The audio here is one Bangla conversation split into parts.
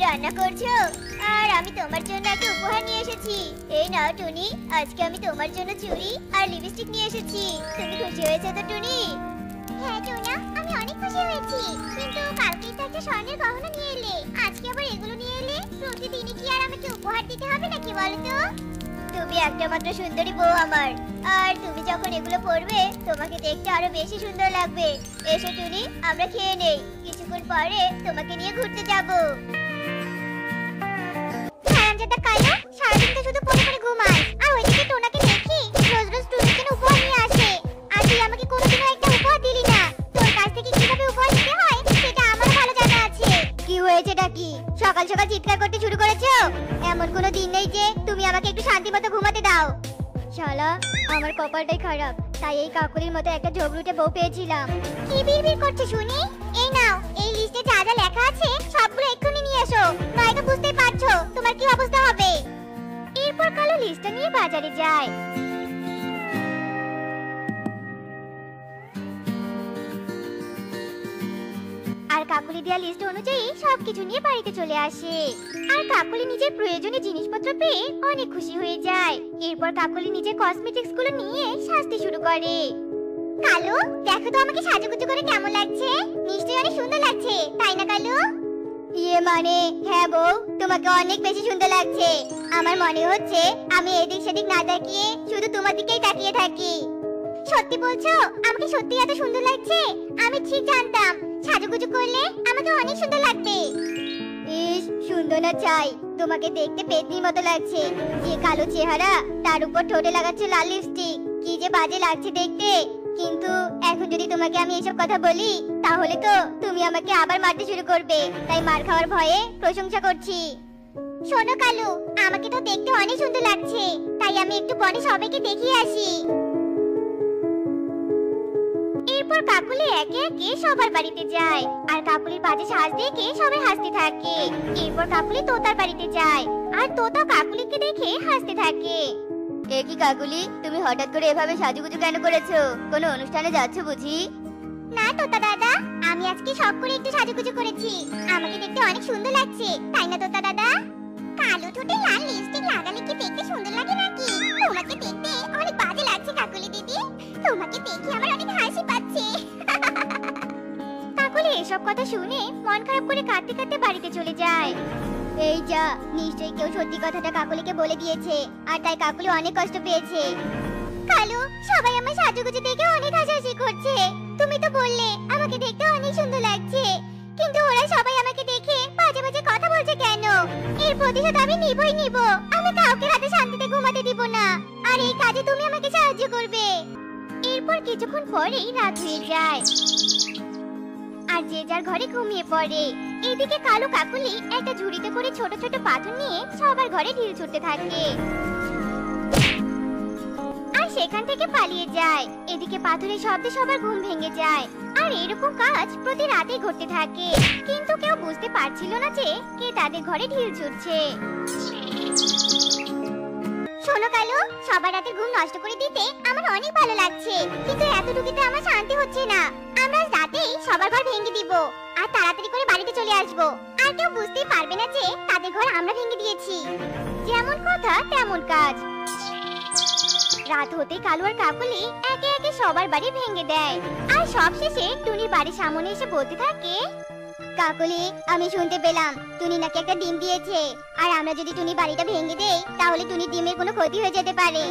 রান্না করছো? আর আমি তোমার জন্য একটা উপহার নিয়ে এসেছি। এই নাও টুনি, আজকে আমি তোমার জন্য চুড়ি আর লিপস্টিক নিয়ে এসেছি। তুমি খুশি হয়েছো তো টুনি? হ্যাঁ টোনা, আমি অনেক খুশি হয়েছি। কিন্তু কালকেই তো একটা স্বর্ণের গহনা নিয়ে এলে, আজকে আবার এগুলো নিয়ে এলে। প্রতিদিনই কি আর আমাকে উপহার দিতে হবে নাকি বলো তো? তুমি একটা মাত্র সুন্দরী বউ আমার, আর তুমি যখন এগুলো পরবে তোমাকে দেখতে আরো বেশি সুন্দর লাগবে। এসো টুনি, আমরা খেয়ে নেই, কিছুক্ষণ পরে তোমাকে নিয়ে ঘুরতে যাব। হারামজাদা কালো, সারাদিন তো শুধু পড়ে পড়ে ঘুমায়, আর ওইদিকে টোনাকে দেখি রোজ রোজ টুনির জন্য উপহার নিয়ে আসে। আর তুই আমাকে কোনোদিনও একটা উপহার দিলি না। তোর কাছ থেকে কিভাবে উপহার দিতে হয় সেটা আমারও ভালো জানা আছে। কি হয়েছেটা কি? সকাল সকাল চিৎকার করতে শুরু করেছো? এমন কোনো দিন নেই যে তুমি আমাকে একটু শান্তিমতো ঘুমাতে দাও। শালা, আমার কপালটাই খারাপ, তাই এই কাকুলির মতো একটা ঝগড়ুটে বউ পেয়েছিলাম। কি বিড়বিড় করছো শুনি? এই নাও, এই লিস্টে যা যা লেখা আছে সবগুলো এক্ষুনি নিয়ে এসো, নয়তো বুঝতেই পারছো তোমার কি অবস্থা হবে। এরপর কালো লিস্টটা নিয়ে বাজারে যায়। আর কাকুলি দেয়া লিস্ট অনুযায়ী সবকিছু নিয়ে বাড়িতে চলে আসে। আর কাকুলি নিজের প্রয়োজনীয় জিনিসপত্র পেয়ে অনেক খুশি হয়ে যায়। এরপর কাকুলি নিজের কসমেটিক্স গুলো নিয়ে সাজতে শুরু করে। কালু, দেখো তো আমাকে সাজুগুজু করে কেমন লাগছে। নিশ্চয়ই অনেক সুন্দর লাগছে, তাই না কালু? ইয়ে মানে হ্যাঁ বউ, তোমাকে অনেক বেশি সুন্দর লাগছে। আমার মনে হচ্ছে আমি এদিক সেদিক না তাকিয়ে শুধু তোমার দিকেই তাকিয়ে থাকি। সত্যি বলছো? আমাকে সত্যি এত সুন্দর লাগছে? আমি ঠিক জানতাম সাজুগুজু করলে আমাকে অনেক সুন্দর লাগবে। ইস, সুন্দর না চাই, তোমাকে দেখতে পেতনির মতো লাগছে। যে কালো চেহারা, তার উপর ঠোঁটে লাগাচ্ছে লাল লিপস্টিক, কি যে বাজে লাগছে দেখতে। কিন্তু এখন যদি তোমাকে আমি এসব কথা বলি তাহলে তো তুমি আমাকে আবার মারতে শুরু করবে, তাই মার খাওয়ার ভয়ে প্রশংসা করছি। শোনো কালু, আমাকে তো দেখতে অনেক সুন্দর লাগছে, তাই আমি একটু বনে সবাইকে দেখিয়ে আসি। এরপর কাকুলি একে একে সবার বাড়িতে যায়, আর কাকুলির বাজে সাজ দেখে সবাই হাসতে থাকে। এরপর কাকুলি তোতার বাড়িতে যায়, আর তোতা কাকুলিকে দেখে হাসতে থাকে। এ কি কাকুলি, তুমি হঠাৎ করে এভাবে সাজুগুজু কেন করেছো? কোনো অনুষ্ঠানে যাচ্ছ বুঝি? না তোতা দাদা, আমি আজকে শখ করে একটু সাজুগুজু করেছি। আমাকে দেখতে অনেক সুন্দর লাগছে, তাই না তোতা দাদা? কালো ঠোঁটে লাল লিপস্টিক লাগালে কি দেখতে সুন্দর লাগে নাকি? তোমাকে দেখতে অনেক বাজে লাগছে কাকুলি দিদি, তোমাকে দেখে আমার অনেক হাসি পাচ্ছে। কাকুলি এসব কথা শুনে মন খারাপ করে কাঁদতে কাঁদতে বাড়িতে চলে যায়। এই যা, নিশ্চয়ই কেউ সত্যি কথাটা কাকুলিকে বলে দিয়েছে, আর তাই কাকুলি অনেক কষ্ট পেয়েছে। কালু, সবাই আমার সাজুগুজু দেখে অনেক হাসাহাসি করছে। তুমি তো বললে আমাকে দেখতে অনেক সুন্দর লাগছে, কিন্তু ওরা সবাই আমাকে দেখে বাজে বাজে কথা বলছে কেন? এর প্রতিশোধ আমি নিবই নিব। আমি কাউকে রাতে শান্তিতে ঘুমাতে দিব না, আর এই কাজে তুমি আমাকে সাহায্য করবে। এরপর কিছুক্ষণ পরেই রাত হয়ে যায়, আর যে যার ঘরে ঘুমিয়ে পড়ে। এদিকে কালু কাকুলি একটা ঝুড়িতে করে ছোট ছোট পাথর নিয়ে সবার ঘরে ঢিল ছুটতে থাকে, আর সেখান থেকে পালিয়ে যায়। এদিকে পাথরের শব্দে সবার ঘুম ভেঙে যায়, আর এরকম কাজ প্রতি রাতে ঘটতে থাকে। কিন্তু কেউ বুঝতে পারছিল না যে কে তাদের ঘরে ঢিল ছুটছে। শোনো কালু, সবার রাতের ঘুম নষ্ট করে দিতে আমার অনেক ভালো লাগছে, কিন্তু এতটুকুতে আমার শান্তি হচ্ছে না। আমরা রাতেই সবার ঘর ভেঙে দিব, আর তাড়াতাড়ি করে বাড়িতে চলে আসব, আর কেউ বুঝতেই পারবে না যে তাদের ঘর আমরা ভেঙে দিয়েছি। যেমন কথা তেমন কাজ। রাত হতে কালু আর কাকুলি একে একে সবার বাড়ি ভেঙে দেয়, আর সবশেষে টুনির বাড়ির সামনে এসে বলতে থাকে, কাকুলি, আমি শুনতে পেলাম টুনি নাকি একটা ডিম দিয়েছে, আর আমরা যদি টুনি বাড়িটা ভেঙে দেই তাহলে টুনির ডিমের কোনো ক্ষতি হয়ে যেতে পারে।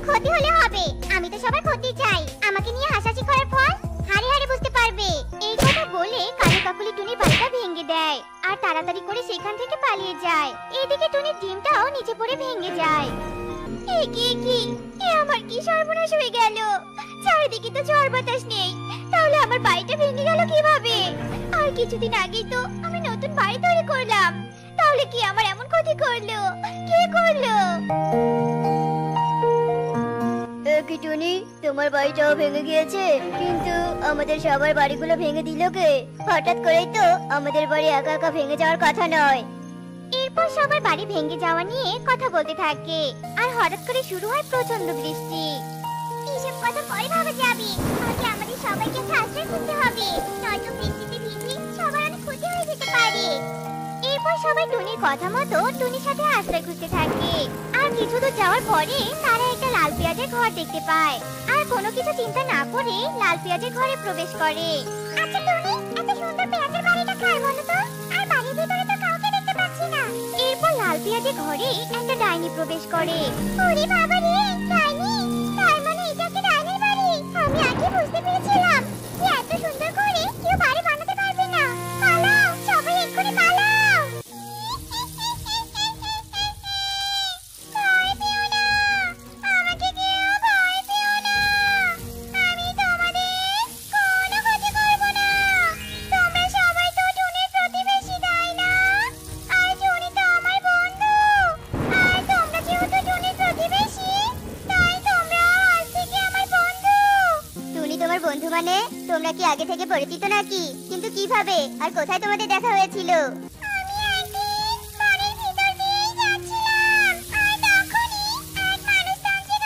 ক্ষতি হলে হবে, আমি তো সবার ক্ষতি চাই। আমাকে নিয়ে হাসাহাসি করার ফল হারে হারে বুঝতে পারবে। এই কথা বলে কালু কাকুলি টুনির বাড়িটা ভেঙে দেয়, আর তাড়াতাড়ি করে সেখান থেকে পালিয়ে যায়। এদিকে টুনির ডিমটাও নিচে পড়ে ভেঙে যায়। আমার কি সর্বনাশ হয়ে গেল! চারিদিকে তো ঝড় বাতাস নেই, তাহলে আমার বাড়িটা ভেঙে গেল কিভাবে? আর কিছুদিন আগেই তো আমি নতুন বাড়ি তৈরি করলাম, তাহলে কি আমার এমন ক্ষতি করলো? কে করলো? কি টুনি, তোমার বাড়িটাও ভেঙে গিয়েছে, কিন্তু আমাদের সবার বাড়িগুলো ভেঙে দিল কে? হঠাৎ করেই তো আমাদের বাড়ি একা একা ভেঙে যাওয়ার কথা নয়। এরপর সবার বাড়ি ভেঙে যাওয়া নিয়ে কথা বলতে থাকে, আর হঠাৎ করে শুরু হয় প্রচন্ড বৃষ্টি। এইসব কথা পরে ভাবা যাবে, আগে আমাদের সবাইকে আশ্রয় করতে হবে, নয়তো বৃষ্টিতে ভিজে সবার অনেক ক্ষতি হয়ে যেতে পারে। এরপর সবাই টুনির কথা মতো টুনির সাথে আশ্রয় খুঁজতে থাকে। আর কিছু দূর যাওয়ার পরে তারা একটা লাল পেঁয়াজের ঘর দেখতে পায়। আর কোনো কিছু চিন্তা না করে লাল পেঁয়াজের ঘরে প্রবেশ করে। আচ্ছা টুনি, এত সুন্দর পেঁয়াজের বাড়িটা কার বলো তো? আর বাড়ির ভিতরে তো কাউকে দেখতে পাচ্ছি না। এরপর লাল পেঁয়াজের ঘরে একটা ডাইনি প্রবেশ করে। ওরে বাবা রে, ডাইনি! তার মানে এটা কি ডাইনির বাড়ি? আমি আগে বুঝতে পেরেছিলাম যে এত সুন্দর করে কেউ বাড়ি বানাতে পারবে না। পালাও, সবাই এক্ষুনি পালাও! ভয় পেও না, আমাকে কেউ ভয় পেও না। আমি তোমাদের কোনো ক্ষতি করব না। তোমরা সবাই তো টুনির প্রতিবেশী, তাই না? আর টুনি তো আমার বন্ধু। আর তোমরা যেহেতু টুনির প্রতিবেশী, তাই তোমরা আজ থেকে আমার বন্ধু। টুনি তোমার বন্ধু মানে? তোমরা কি আগে থেকে পরিচিত নাকি? কিন্তু কিভাবে আর কোথায় তোমাদের দেখা হয়েছিল? আমি একদিন বাড়ির ভিতর দিয়ে যাচ্ছিলাম, আর তখনই এক মানুষ তান্ত্রিক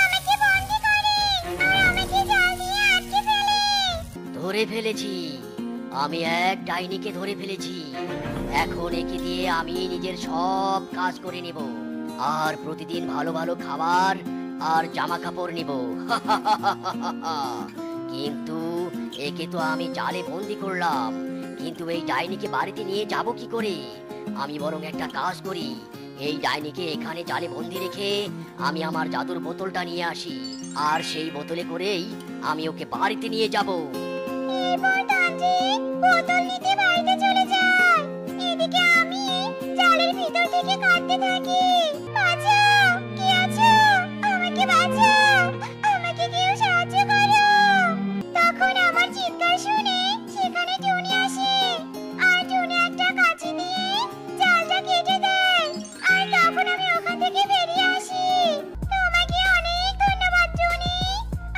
আমাকে বন্দী করে আর আমাকে জাল দিয়ে আটকে ফেলে। ধরে ফেলেছি, আমি এক ডাইনিকে ধরে ফেলেছি। এখন একে দিয়ে আমি নিজের সব কাজ করে নিব, আর প্রতিদিন ভালো ভালো খাবার আর জামা কাপড় নিব। কিন্তু একে তো আমি জালে বন্দি করলাম, কিন্তু এই ডাইনিকে বাড়িতে নিয়ে যাব কি করে? আমি বরং একটা কাজ করি, এই ডাইনিকে এখানে জালে বন্দি রেখে আমি আমার জাদুর বোতলটা নিয়ে আসি, আর সেই বোতলে করেই আমি ওকে বাড়িতে নিয়ে যাব। এরপর তান্ত্রিক বোতল নিতে বাড়িতে চলে যায়। এদিকে আমি জালের ভিতর থেকে কাঁদতে থাকি। বাঁচাও, কে আছো? আমাকে বাঁচাও, আমাকে কেউ সাহায্য করো। তখন আমার চিৎকার শুনে সেখানে টুনি আসে। আর টুনি একটা কাঁচি দিয়ে জালটা কেটে দেয়। আর তখন আমি ওখান থেকে বেরিয়ে আসি। তোমাকে অনেক ধন্যবাদ টুনি।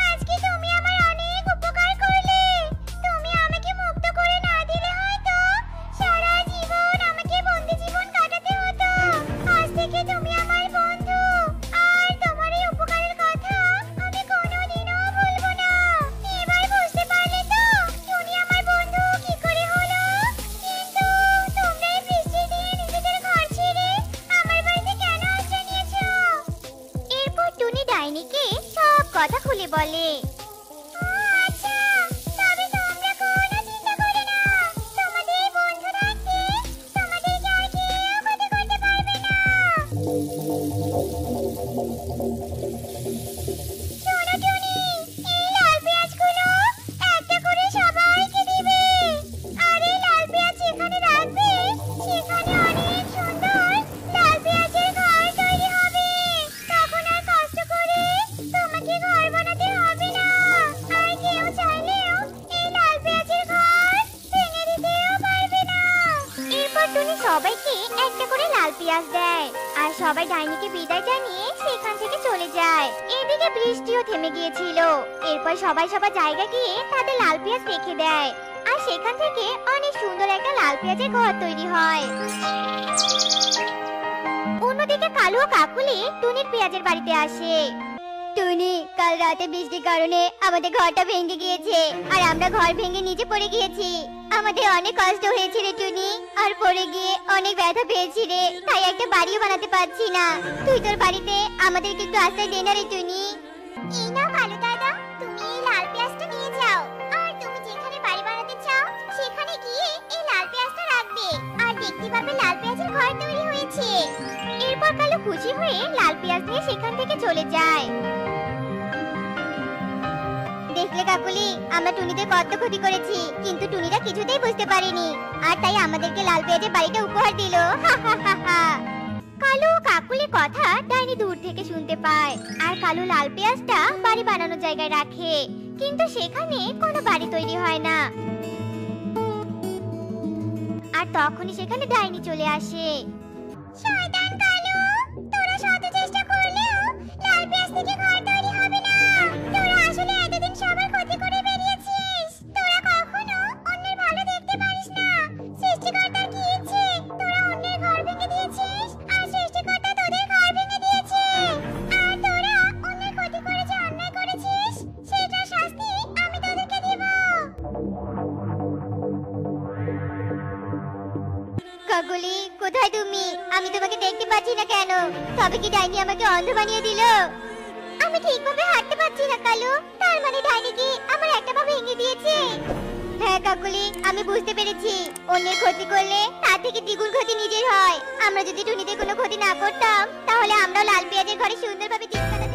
আজকে তুমি আমার অনেক উপকার করলে। তুমি আমাকে মুক্ত করে না দিলে হয়তো সারা জীবন আমাকে বন্দি জীবন কাটাতে হতো। আজ থেকে তুমি আমার বন্ধু, আর তোমার এই উপকারের কথা আমি কোনোদিনও ভুলবো না। এবার বুঝতে পারলে তো টুনি আমার বন্ধু কি করে হলো? কিন্তু তোমরা এই বৃষ্টির দিনে নিজেদের ঘর ছেড়ে আমার বাড়িতে কেন আশ্রয় নিয়েছো? এরপর টুনি ডাইনিকে সব কথা খুলে বলে। আচ্ছা, তবে তোমরা কোনো চিন্তা করো না। তোমাদের বন্ধু থাকতে তোমাদেরকে আর কেউ ক্ষতি করতে পারবে না। শোনো টুনি, এই লাল পেঁয়াজগুলো একটা করে সবাইকে দিবে। আর এই লাল পেঁয়াজ যেখানে রাখবে সেখানে অনেক সুন্দর লাল পেঁয়াজের ঘর তৈরি হবে। তখন আর কষ্ট করে তোমাকে ঘর বানাতে হবে না। আর কেউ চাইলেও এই লাল পেঁয়াজের ঘর ভেঙে দিতেও পারবে না। এরপর টুনি সবাইকে একটা করে লাল পেঁয়াজ দেয়, আর সবাই ডাইনিকে বিদায় জানিয়ে সেখান থেকে চলে যায়। এদিকে বৃষ্টিও থেমে গিয়েছিল। এরপর সবাই সবার জায়গা গিয়ে তাদের লাল পেঁয়াজ রেখে দেয়, আর সেখান থেকে অনেক সুন্দর একটা লাল পেঁয়াজের ঘর তৈরি হয়। অন্যদিকে কালু ও কাকুলি টুনির পেঁয়াজের বাড়িতে আসে। টুনি, কাল রাতে বৃষ্টির কারণে আমাদের ঘরটা ভেঙে গিয়েছে, আর আমরা ঘর ভেঙে নিচে পড়ে গিয়েছি। আমাদের অনেক কষ্ট হয়েছে রে টুনি, আর পড়ে গিয়ে অনেক ব্যথা পেয়েছি রে, তাই একটা বাড়িও বানাতে পারছি না। তুই তোর বাড়িতে আমাদেরকে একটু আশ্রয় দে না রে টুনি। এই নাও কালু দাদা, তুমি এই লাল পেঁয়াজটা নিয়ে যাও, আর তুমি যেখানে বাড়ি বানাতে চাও সেখানে গিয়ে এই লাল পেঁয়াজটা রাখবে, আর দেখতে পাবে লাল পেঁয়াজের ঘর তৈরি হয়েছে। এরপর কালু খুশি হয়ে লাল পেঁয়াজ নিয়ে সেখান থেকে চলে যায়। দেখলে কাকুলি, আমরা টুনিদের কত ক্ষতি করেছি, কিন্তু টুনিরা কিছুতেই বুঝতে পারেনি, আর তাই আমাদেরকে লাল পেঁয়াজের বাড়িটা উপহার দিল। কালু ও কাকুলির কথা ডাইনি দূর থেকে শুনতে পায়, আর কালু লাল পেঁয়াজটা বাড়ি বানানোর জায়গায় রাখে, কিন্তু সেখানে কোনো বাড়ি তৈরি হয় না। আর তখনই সেখানে ডাইনি চলে আসে। শয়তান কালু, তোরা শত চেষ্টা করলেও লাল পেঁয়াজ থেকে ঘর তৈরি হবে না। তোরা আসলে এতদিন সবার ক্ষতি করে বেরিয়েছিস। তোরা কখনো অন্যের ভালো দেখতে পারিস না। সৃষ্টিকর্তার কি ইচ্ছে, তোরা অন্যের ঘর ভেঙে দিয়েছিস, আর সৃষ্টিকর্তা তোদের ঘর ভেঙে দিয়েছে। আর তোরা অন্যের ক্ষতি করে যে অন্যায় করেছিস, সেটার শাস্তি আমি তোদেরকে দেব। কাকুলি, কোথায় তুমি? আমি তোমাকে দেখতে পাচ্ছি না কেন? তবে কি ডাইনি আমাকে অন্ধ বানিয়ে দিল? আমি ঠিকভাবে হাঁটতে পারছি না কালু। তার মানে ডাইনি কি আমার একটা পা ভেঙে দিয়েছে? হ্যাঁ কাকুলি, আমি বুঝতে পেরেছি। অন্যের ক্ষতি করলে তার থেকে দ্বিগুণ ক্ষতি নিজের হয়। আমরা যদি টুনিদের কোনো ক্ষতি না করতাম তাহলে আমরাও লাল পেঁয়াজের ঘরে সুন্দরভাবে দিন কাটাতে